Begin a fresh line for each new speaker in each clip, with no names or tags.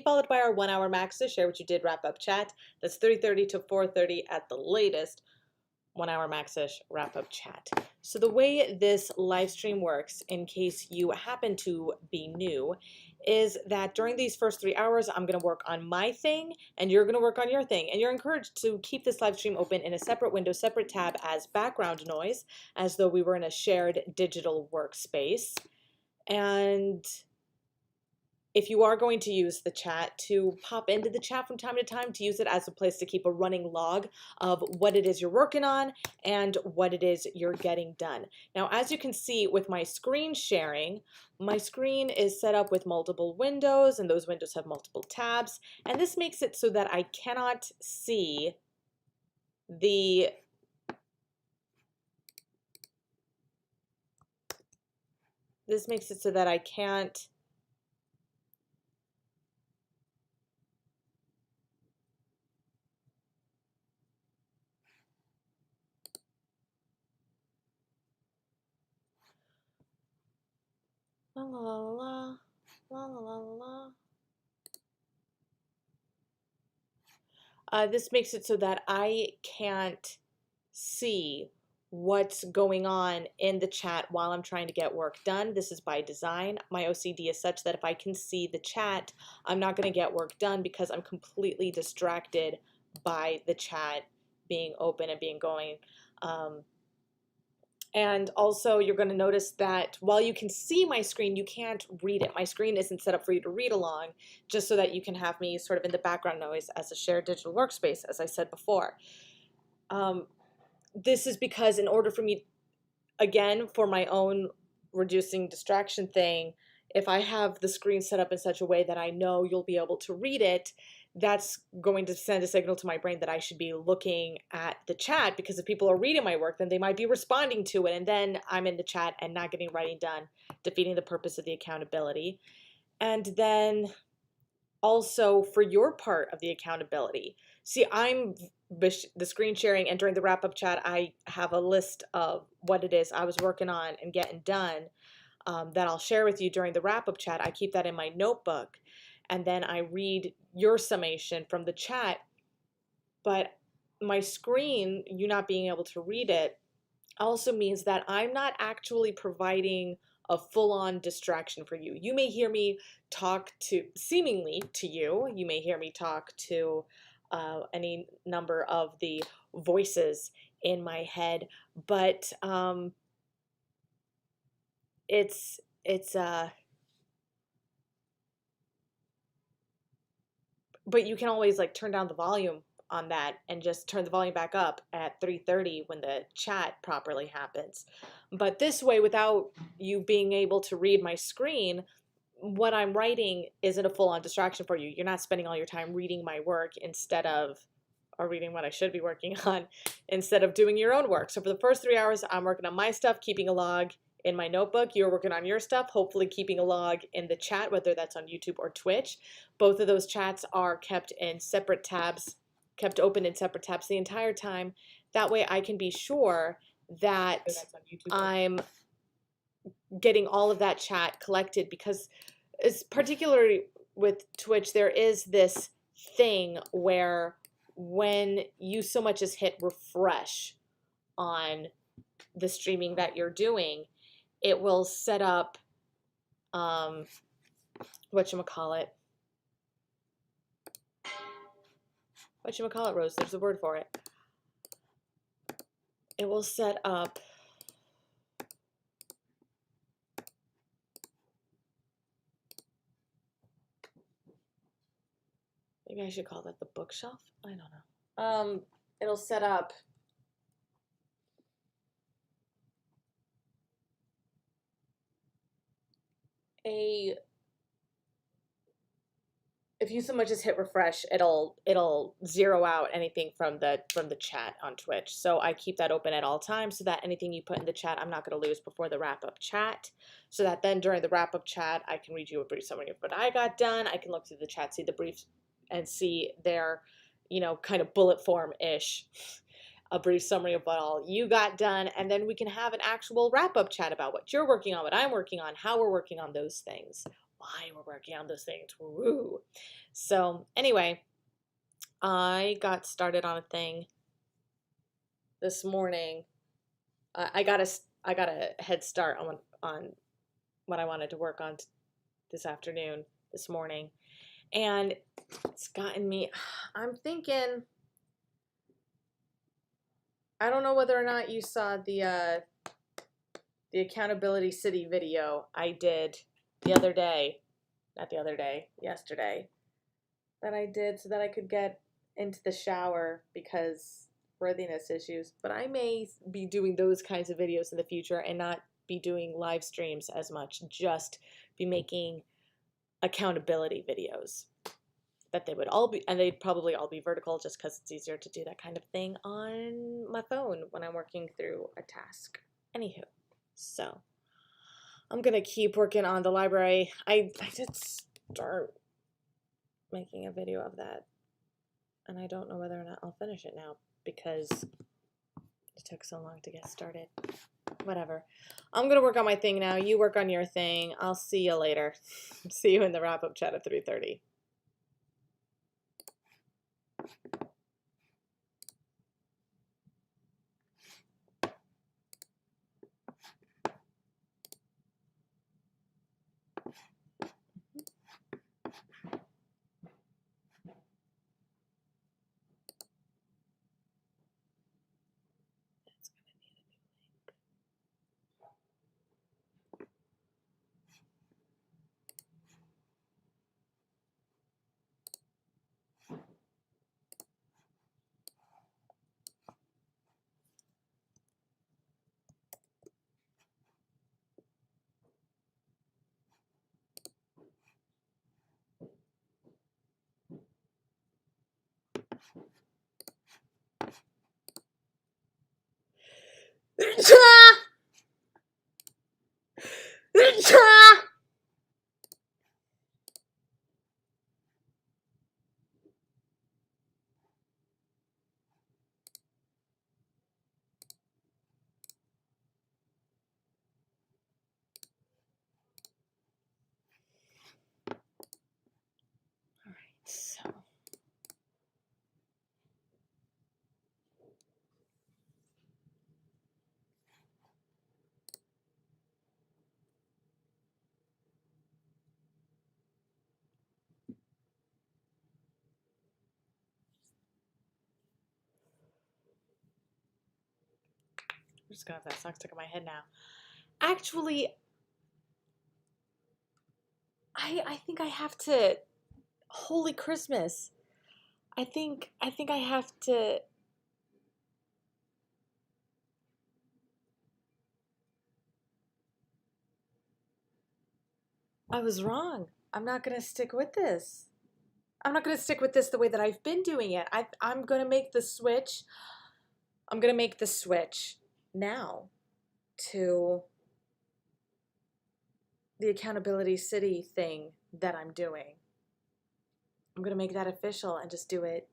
followed by our 1 hour max to share what you did wrap up chat. That's 3:30 to 4:30 at the latest. 1 hour max-ish wrap up chat. So the way this live stream works, in case you happen to be new, is that during these first 3 hours, I'm going to work on my thing and you're going to work on your thing. And you're encouraged to keep this live stream open in a separate window, separate tab as background noise, as though we were in a shared digital workspace. And if you are going to use the chat, to pop into the chat from time to time, to use it as a place to keep a running log of what it is you're working on and what it is you're getting done. Now, as you can see with my screen sharing, my screen is set up with multiple windows, and those windows have multiple tabs, and this makes it so that I cannot see the la la la la la la la. This makes it so that I can't see what's going on in the chat while I'm trying to get work done. This is by design. My OCD is such that if I can see the chat, I'm not going to get work done because I'm completely distracted by the chat being open and being going. And also you're going to notice that while you can see my screen, you can't read it. My screen isn't set up for you to read along, just so that you can have me sort of in the background noise as a shared digital workspace, as I said before. This is because in order for me, again, for my own reducing distraction thing, if I have the screen set up in such a way that I know you'll be able to read it, that's going to send a signal to my brain that I should be looking at the chat, because if people are reading my work, then they might be responding to it, and then I'm in the chat and not getting writing done, defeating the purpose of the accountability. And then also for your part of the accountability. See, I'm the screen sharing, and during the wrap-up chat, I have a list of what it is I was working on and getting done that I'll share with you during the wrap-up chat. I keep that in my notebook, and then I read your summation from the chat. But my screen, you not being able to read it, also means that I'm not actually providing a full-on distraction for you. You may hear me talk to, seemingly to you, you may hear me talk to any number of the voices in my head, but but you can always like turn down the volume on that and just turn the volume back up at 3:30 when the chat properly happens. But this way, without you being able to read my screen, what I'm writing isn't a full-on distraction for you. You're not spending all your time reading my work or reading what I should be working on, instead of doing your own work. So for the first 3 hours, I'm working on my stuff, keeping a log in my notebook. You're working on your stuff, hopefully keeping a log in the chat, whether that's on YouTube or Twitch. Both of those chats are kept in separate tabs, kept open in separate tabs the entire time. That way I can be sure that I'm getting all of that chat collected, because it's particularly with Twitch, there is this thing where when you so much as hit refresh on the streaming that you're doing, it will set up whatchamacallit, Rose, there's a word for it. It will set up maybe I should call that the bookshelf. I don't know. It'll set up if you so much as hit refresh, it'll zero out anything from the chat on Twitch. So I keep that open at all times so that anything you put in the chat, I'm not going to lose before the wrap-up chat. So that then during the wrap-up chat, I can read you a brief summary of what I got done. I can look through the chat, see the briefs, and see their, kind of bullet form-ish, a brief summary of what all you got done. And then we can have an actual wrap-up chat about what you're working on, what I'm working on, how we're working on those things. why we're working on those things. Woo. So anyway, I got started on a thing this morning. I got a head start on what I wanted to work on this afternoon, this morning, and it's gotten me. I'm thinking. I don't know whether or not you saw the Accountability City video I did the other day, not the other day, yesterday, that I did so that I could get into the shower because worthiness issues. But I may be doing those kinds of videos in the future and not be doing live streams as much, just be making accountability videos. That they would all be, and they'd probably all be vertical just because it's easier to do that kind of thing on my phone when I'm working through a task. Anywho, so I'm gonna keep working on the library. I did start making a video of that, and I don't know whether or not I'll finish it now because it took so long to get started. Whatever. I'm gonna work on my thing now. You work on your thing. I'll see you later. See you in the wrap-up chat at 3:30. So I'm just gonna have that song stuck in my head now. Actually, I think I have to. Holy Christmas! I think I have to. I was wrong. I'm not gonna stick with this. I'm not gonna stick with this the way that I've been doing it. I'm gonna make the switch. I'm gonna make the switch now to the Accountability City thing that I'm doing. I'm gonna make that official and just do it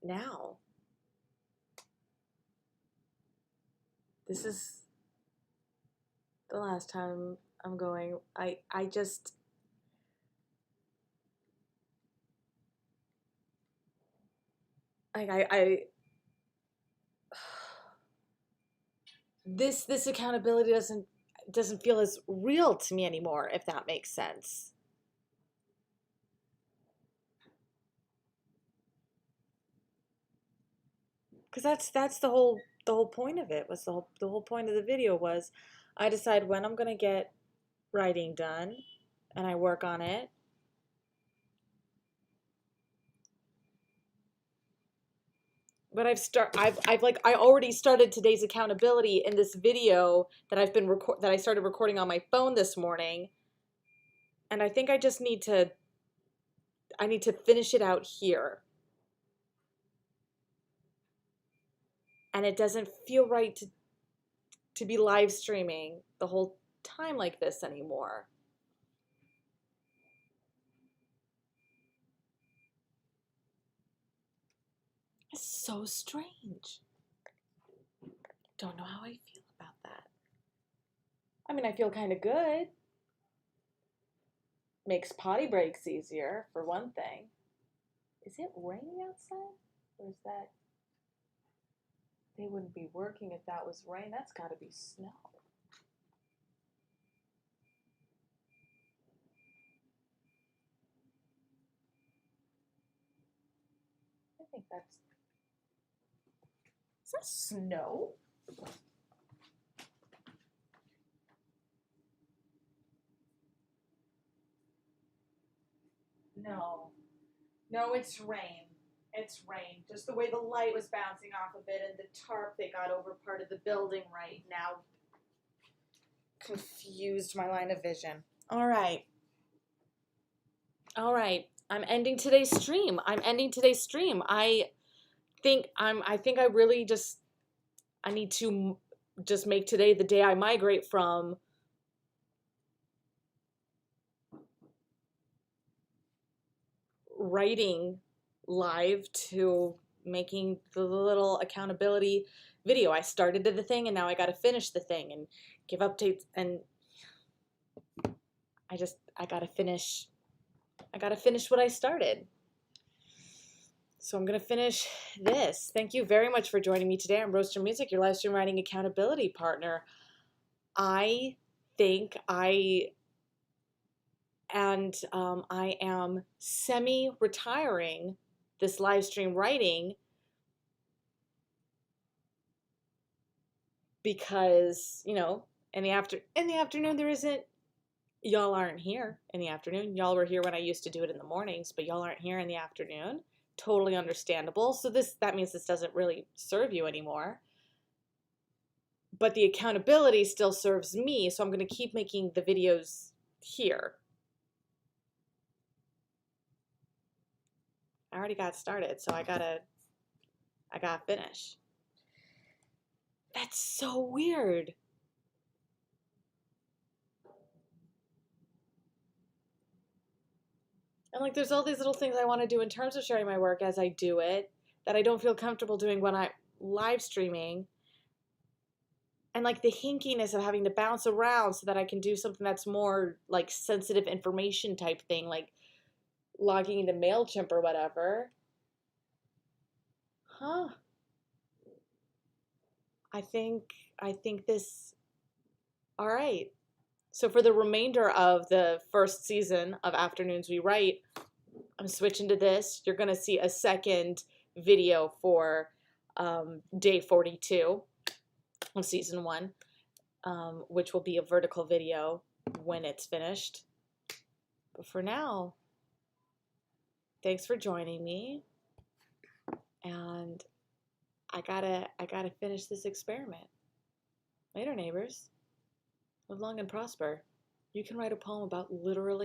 now. This is the last time I'm going. I just I this accountability doesn't feel as real to me anymore, if that makes sense. Because that's the whole point of it. Was the whole point of the video was I decide when I'm gonna get writing done and I work on it. But I already started today's accountability in this video that I started recording on my phone this morning. And I think I just need to finish it out here. And it doesn't feel right to be live streaming the whole time like this anymore. It's so strange. Don't know how I feel about that. I mean, I feel kind of good. Makes potty breaks easier, for one thing. Is it raining outside? Or is that... They wouldn't be working if that was rain. That's got to be snow. I think that's... Is that snow? No. No, it's rain. It's rain. Just the way the light was bouncing off of it and the tarp they got over part of the building right now confused my line of vision. All right. All right. I'm ending today's stream. I think I really just I need to just make today the day I migrate from writing live to making the little accountability video. I started the thing and now I got to finish the thing and give updates, and I got to finish what I started. So I'm going to finish this. Thank you very much for joining me today. I'm Rose Jermusyk, your live stream writing accountability partner. I think I am semi-retiring this live stream writing because, you know, in the afternoon there isn't, y'all aren't here in the afternoon. Y'all were here when I used to do it in the mornings, but y'all aren't here in the afternoon. Totally understandable. So that means this doesn't really serve you anymore. But the accountability still serves me, so I'm going to keep making the videos here. I already got started, so I gotta finish. That's so weird. And like, there's all these little things I want to do in terms of sharing my work as I do it that I don't feel comfortable doing when I'm live streaming. And like the hinkiness of having to bounce around so that I can do something that's more like sensitive information type thing, like logging into MailChimp or whatever. Huh. I think this, all right. So for the remainder of the first season of Afternoons We Write, I'm switching to this. You're going to see a second video for day 42 of season 1, which will be a vertical video when it's finished. But for now, thanks for joining me. And I gotta finish this experiment. Later, neighbors. Live long and prosper. You can write a poem about literally